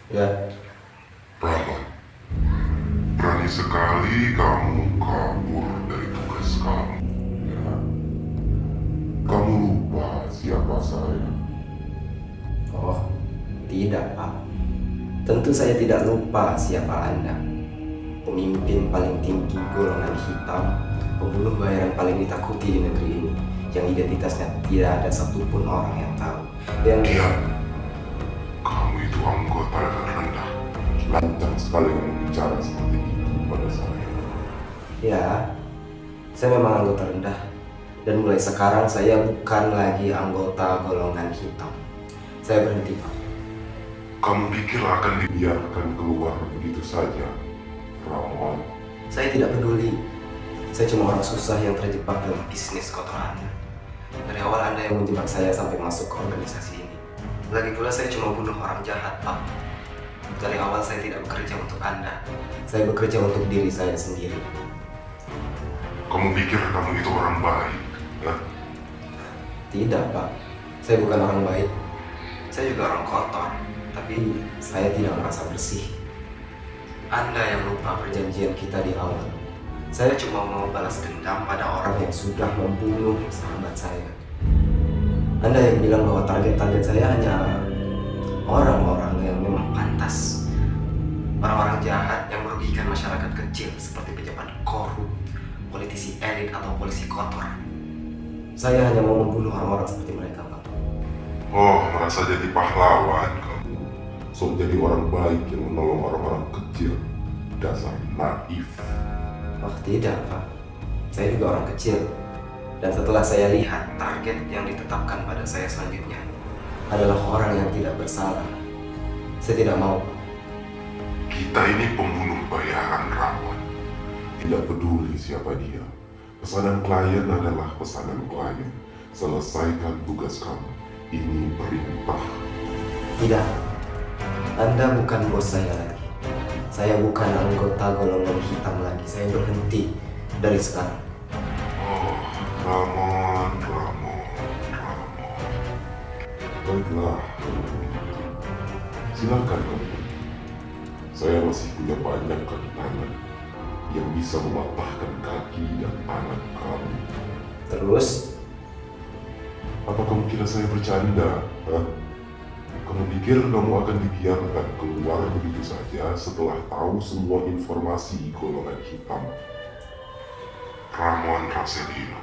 Ya, Rahmat, berani sekali kamu kabur dari tugas kamu. Ya, kamu lupa siapa saya. oh tidak Pak. Tentu saya tidak lupa siapa Anda. Pemimpin paling tinggi golongan hitam, pembunuh bayaran paling ditakuti di negeri ini, yang identitasnya tidak ada satupun orang yang tahu. Yang Diam, kamu itu anggota level rendah. Lancang sekali kamu bicara seperti itu pada saya. ya, saya memang anggota rendah. Dan mulai sekarang saya bukan lagi anggota golongan hitam. Saya berhenti Pak. Kamu pikir akan dibiarkan keluar begitu saja, Ramon? Saya tidak peduli. Saya cuma orang susah yang terjebak dalam bisnis kotor Anda. Dari awal Anda yang menjebak saya sampai masuk ke organisasi ini. Lagi pula saya cuma bunuh orang jahat, Pak. Dari awal saya tidak bekerja untuk Anda. Saya bekerja untuk diri saya sendiri. Kamu pikir kamu itu orang baik? Ya? Tidak, Pak. Saya bukan orang baik. Saya juga orang kotor. Tapi saya tidak merasa bersih. Anda yang lupa perjanjian kita di awal. Saya cuma mau balas dendam pada orang yang sudah membunuh sahabat saya. Anda yang bilang bahwa target-target saya hanya orang-orang yang memang pantas. Orang-orang jahat yang merugikan masyarakat kecil seperti pejabat korup, politisi elit atau polisi kotor. Saya hanya mau membunuh orang-orang seperti mereka, Pak. Oh, merasa jadi pahlawan kamu. So jadi orang baik yang menolong orang-orang kecil. Dasar naif. Oh tidak, Pak. Saya juga orang kecil. Dan setelah saya lihat target yang ditetapkan pada saya selanjutnya adalah orang yang tidak bersalah, saya tidak mau, Pak. Kita ini pembunuh bayaran, Ramon. Tidak peduli siapa dia. Pesanan klien adalah pesanan klien. Selesaikan tugas kamu. Ini perintah. Tidak. Anda bukan bos saya lagi. Saya bukan anggota golongan hitam lagi. Saya berhenti dari sekarang. Oh, Ramon. Baiklah. Silakan kamu pergi. Saya masih punya banyak kaki tangan yang bisa mematahkan kaki dan tangan kamu. Terus, Apa kamu kira saya bercanda? Hah? Kamu pikir kamu akan dibiarkan keluar begitu saja setelah tahu semua informasi golongan hitam? Ramon Raselino,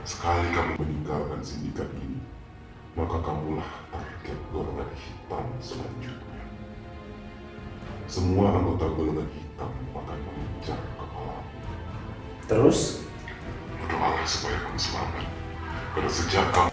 sekali kamu meninggalkan sindikat ini, maka kamulah target golongan hitam selanjutnya. Semua anggota golongan hitam akan mengincar kepalamu. terus, Berdoalah supaya kamu selamat. Karena sejak kamu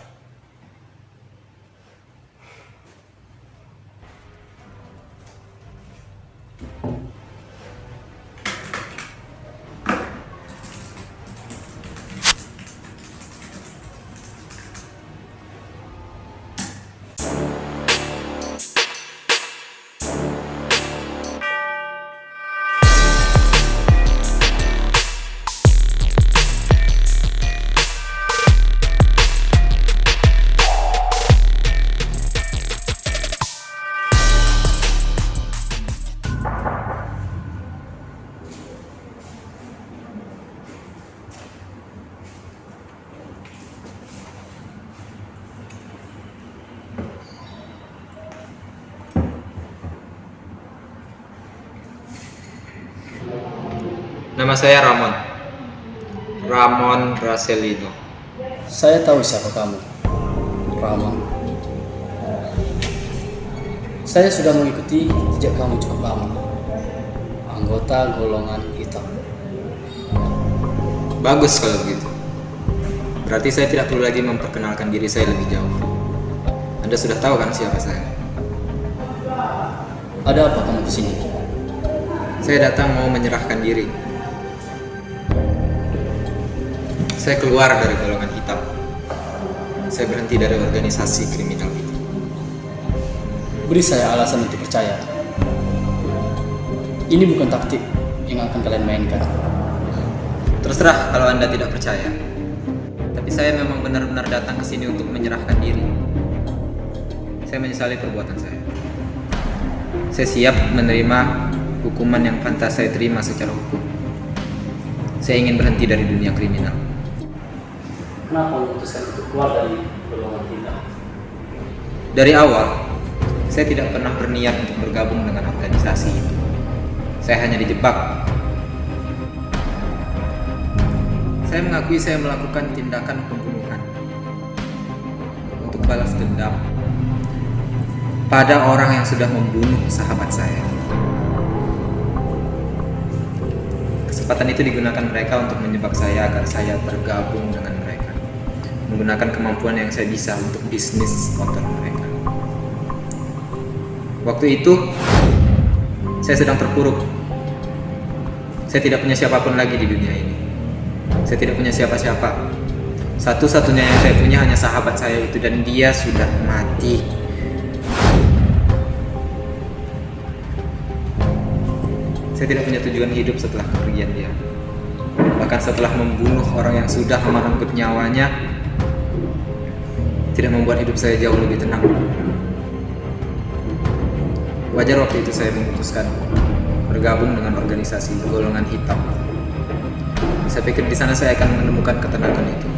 Nama saya Ramon. Ramon Raselino. Saya tahu siapa kamu, Ramon. Saya sudah mengikuti jejak kamu cukup lama. Anggota golongan hitam. Bagus kalau begitu. Berarti saya tidak perlu lagi memperkenalkan diri saya lebih jauh. Anda sudah tahu kan siapa saya? Ada apa kamu di sini? Saya datang mau menyerahkan diri. Saya keluar dari golongan hitam. Saya berhenti dari organisasi kriminal itu. Beri saya alasan untuk percaya. Ini bukan taktik yang akan kalian mainkan. Terserah kalau Anda tidak percaya. Tapi saya memang benar-benar datang ke sini untuk menyerahkan diri. Saya menyesali perbuatan saya. Saya siap menerima hukuman yang pantas saya terima secara hukum. Saya ingin berhenti dari dunia kriminal. Kenapa memutuskan untuk keluar dari golongan hitam? Dari awal, saya tidak pernah berniat untuk bergabung dengan organisasi itu. Saya hanya dijebak. Saya mengakui saya melakukan tindakan pembunuhan untuk balas dendam pada orang yang sudah membunuh sahabat saya. Kesempatan itu digunakan mereka untuk menjebak saya agar saya bergabung dengan mereka, menggunakan kemampuan yang saya bisa untuk bisnis kotor mereka. Waktu itu, saya sedang terpuruk. Saya tidak punya siapapun lagi di dunia ini. Saya tidak punya siapa-siapa. Satu-satunya yang saya punya hanya sahabat saya itu, dan dia sudah mati. Saya tidak punya tujuan hidup setelah kepergian dia. Bahkan setelah membunuh orang yang sudah merenggut nyawanya, tidak membuat hidup saya jauh lebih tenang. Wajar waktu itu saya memutuskan bergabung dengan organisasi golongan hitam. Saya pikir di sana saya akan menemukan ketenangan itu.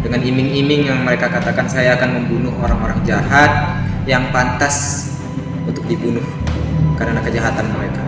Dengan iming-iming yang mereka katakan saya akan membunuh orang-orang jahat yang pantas untuk dibunuh karena kejahatan mereka.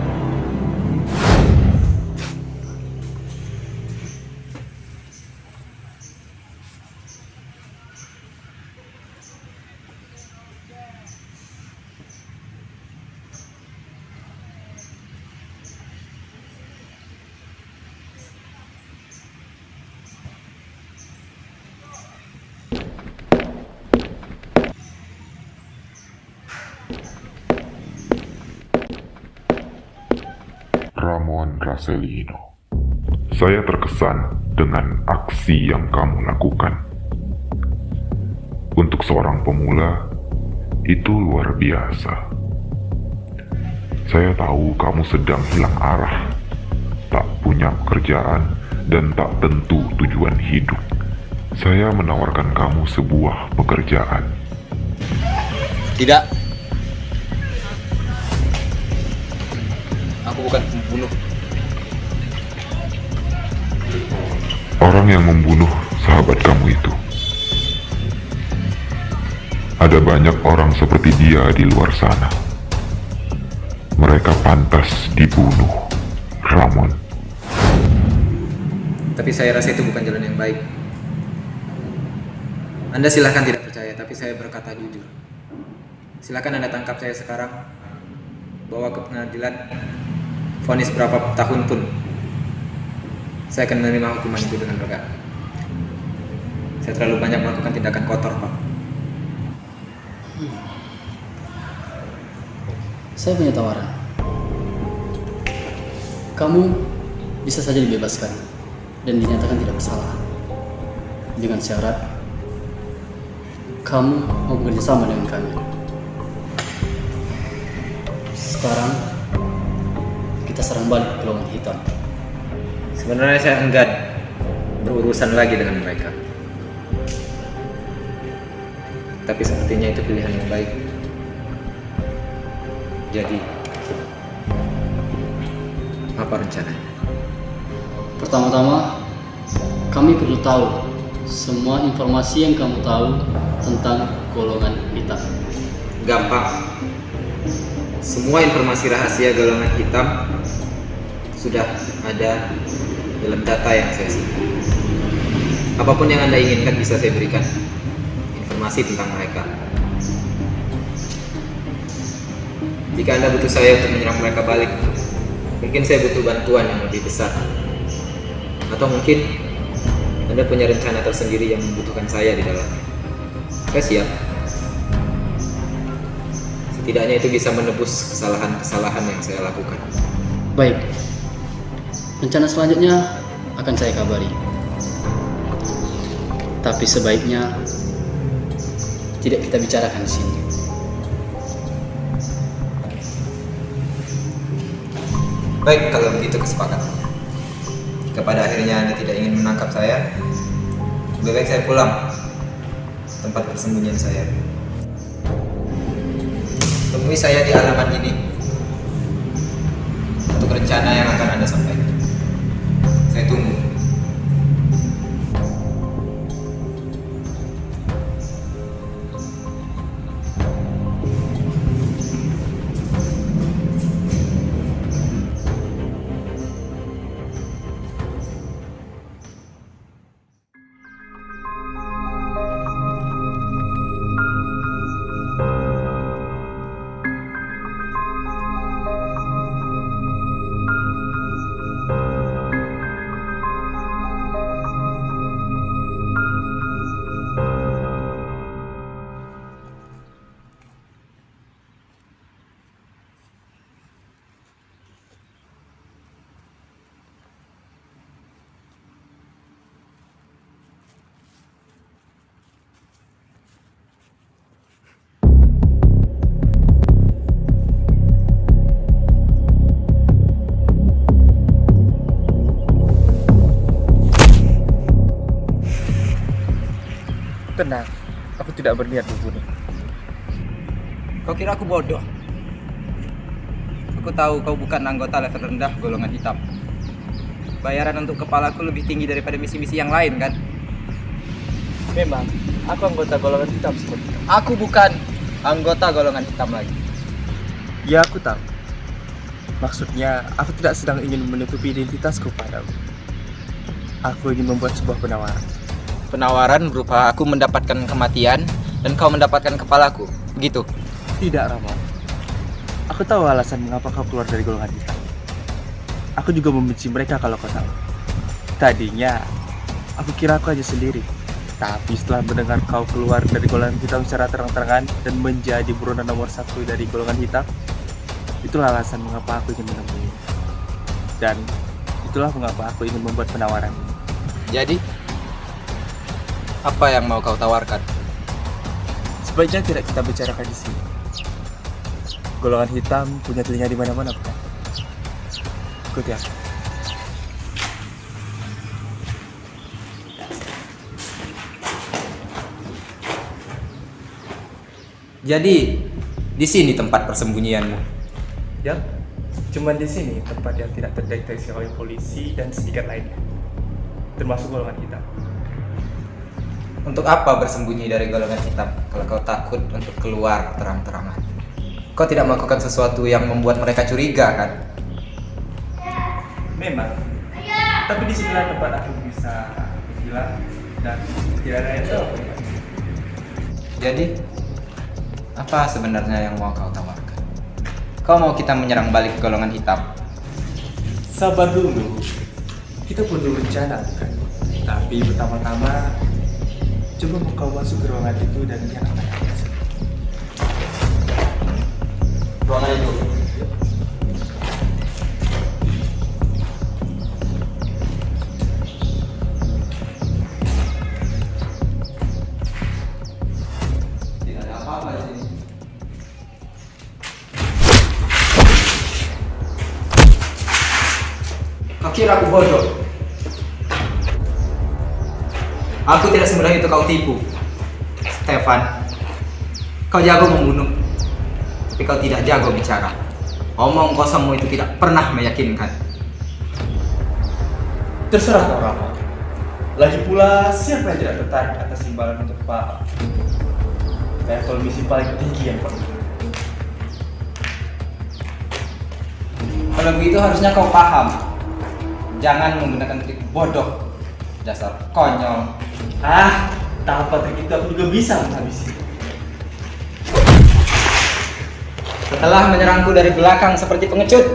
Ramon Raselino, saya terkesan dengan aksi yang kamu lakukan. Untuk seorang pemula, itu luar biasa. Saya tahu kamu sedang hilang arah, tak punya pekerjaan, dan tak tentu tujuan hidup. Saya menawarkan kamu sebuah pekerjaan. Tidak. Aku bukan pembunuh. Orang yang membunuh sahabat kamu itu. Ada banyak orang seperti dia di luar sana. Mereka pantas dibunuh, Ramon. Tapi saya rasa itu bukan jalan yang baik. Anda silahkan tidak percaya, tapi saya berkata jujur. Silahkan Anda tangkap saya sekarang, bawa ke pengadilan, vonis berapa tahun pun, saya akan menerima hukuman itu dengan lega. Saya terlalu banyak melakukan tindakan kotor, Pak. Saya punya tawaran. Kamu bisa saja dibebaskan dan dinyatakan tidak bersalah, dengan syarat kamu mau bekerja sama dengan kami. Sekarang kita serang balik golongan hitam. Sebenarnya saya enggan berurusan lagi dengan mereka. Tapi sepertinya itu pilihan yang baik. Jadi, apa rencananya? Pertama-tama, kami perlu tahu semua informasi yang kamu tahu tentang golongan hitam. Gampang. Semua informasi rahasia golongan hitam sudah ada dalam data yang saya simpan. Apapun yang Anda inginkan bisa saya berikan informasi tentang mereka. Jika Anda butuh saya untuk menyerang mereka balik, mungkin saya butuh bantuan yang lebih besar. Atau mungkin Anda punya rencana tersendiri yang membutuhkan saya di dalamnya. Saya siap. Setidaknya itu bisa menebus kesalahan-kesalahan yang saya lakukan. Baik, rencana selanjutnya akan saya kabari. Tapi sebaiknya tidak kita bicarakan di sini. Baik, kalau begitu kesepakatannya. Jika pada akhirnya Anda tidak ingin menangkap saya, lebih baik saya pulang ke tempat persembunyian saya. Temui saya di halaman ini. rencana yang akan Anda sampaikan. Saya tunggu. Tenang, aku tidak berniat membunuh. Kau kira aku bodoh? Aku tahu kau bukan anggota level rendah golongan hitam. Bayaran untuk kepalaku lebih tinggi daripada misi-misi yang lain, kan? Memang, aku anggota golongan hitam seperti itu. Aku bukan anggota golongan hitam lagi. Ya, aku tahu. Maksudnya, aku tidak sedang ingin menutupi identitasku padamu. Aku ingin membuat sebuah penawaran. Penawaran berupa aku mendapatkan kematian dan kau mendapatkan kepalaku. Begitu. Tidak, Rama. Aku tahu alasan mengapa kau keluar dari golongan hitam. Aku juga membenci mereka kalau kau tahu. Tadinya, aku kira aku aja sendiri. Tapi setelah mendengar kau keluar dari golongan hitam secara terang-terangan dan menjadi buronan nomor 1 dari golongan hitam, itulah alasan mengapa aku ingin menemuimu. Dan itulah mengapa aku ingin membuat penawaran. Jadi, apa yang mau kau tawarkan? Sebaiknya tidak kita bicarakan di sini. Golongan hitam punya telinga di mana-mana, bukan? Ikuti aku. Jadi, di sini tempat persembunyianmu. Ya, cuma di sini tempat yang tidak terdeteksi oleh polisi dan sedikit lainnya, termasuk golongan hitam. Untuk apa bersembunyi dari golongan hitam kalau kau takut untuk keluar terang-terangan? Kau tidak melakukan sesuatu yang membuat mereka curiga, kan? Memang, tapi di sinilah tempat aku bisa hilang dan tidak ada yang tahu. Jadi, apa sebenarnya yang mau kau tawarkan? Kau mau kita menyerang balik golongan hitam? Sabar dulu, kita perlu rencana, bukan? Tapi pertama-tama, coba kau masuk ke ruangan itu dan lihat apa yang ada. Ruangan itu. Tidak ada apa-apa di sini. Kau kira aku bodoh? Aku tidak semudah itu kau tipu, Stefan. Kau jago membunuh, tapi kau tidak jago bicara. Omong kosongmu itu tidak pernah meyakinkan. Terserah kau, Rama. Lagi pula, siapa yang tidak tertarik atas imbalan untuk Pak? Level misi paling tinggi yang perlu. Kalau begitu harusnya kau paham. Jangan menggunakan trik bodoh. Dasar konyol. Tanpa trik itu aku juga bisa menghabisi. Setelah menyerangku dari belakang seperti pengecut,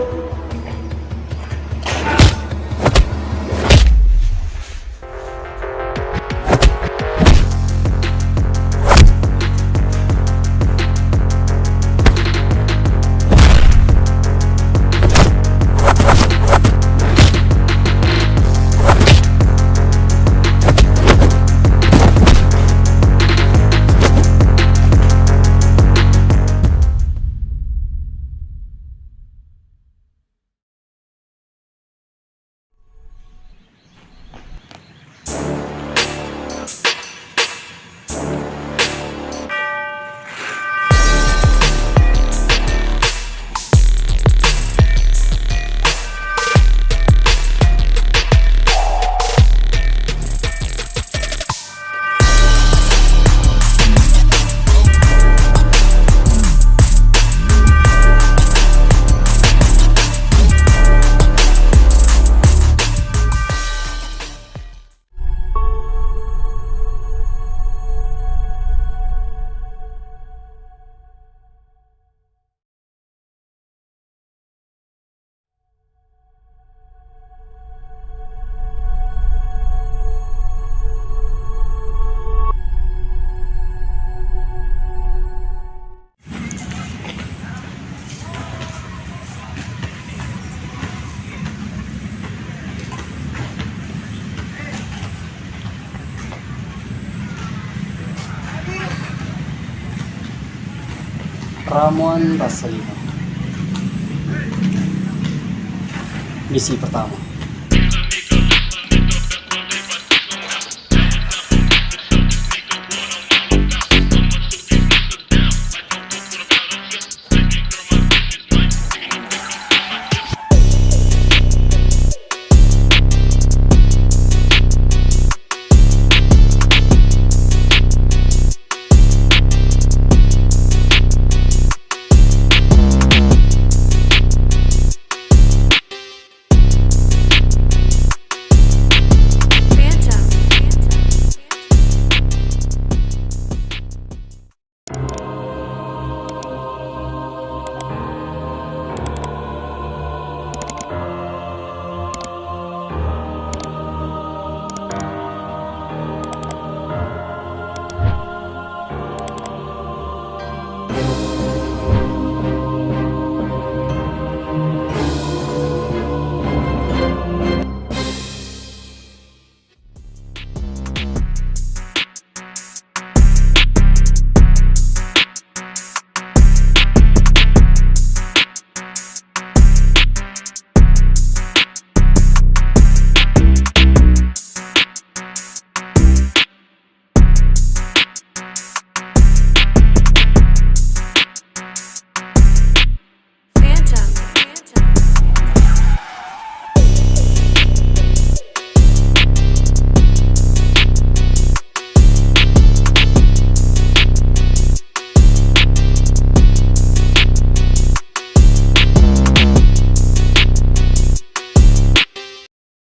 Ramuan rasa 5. Misi pertama.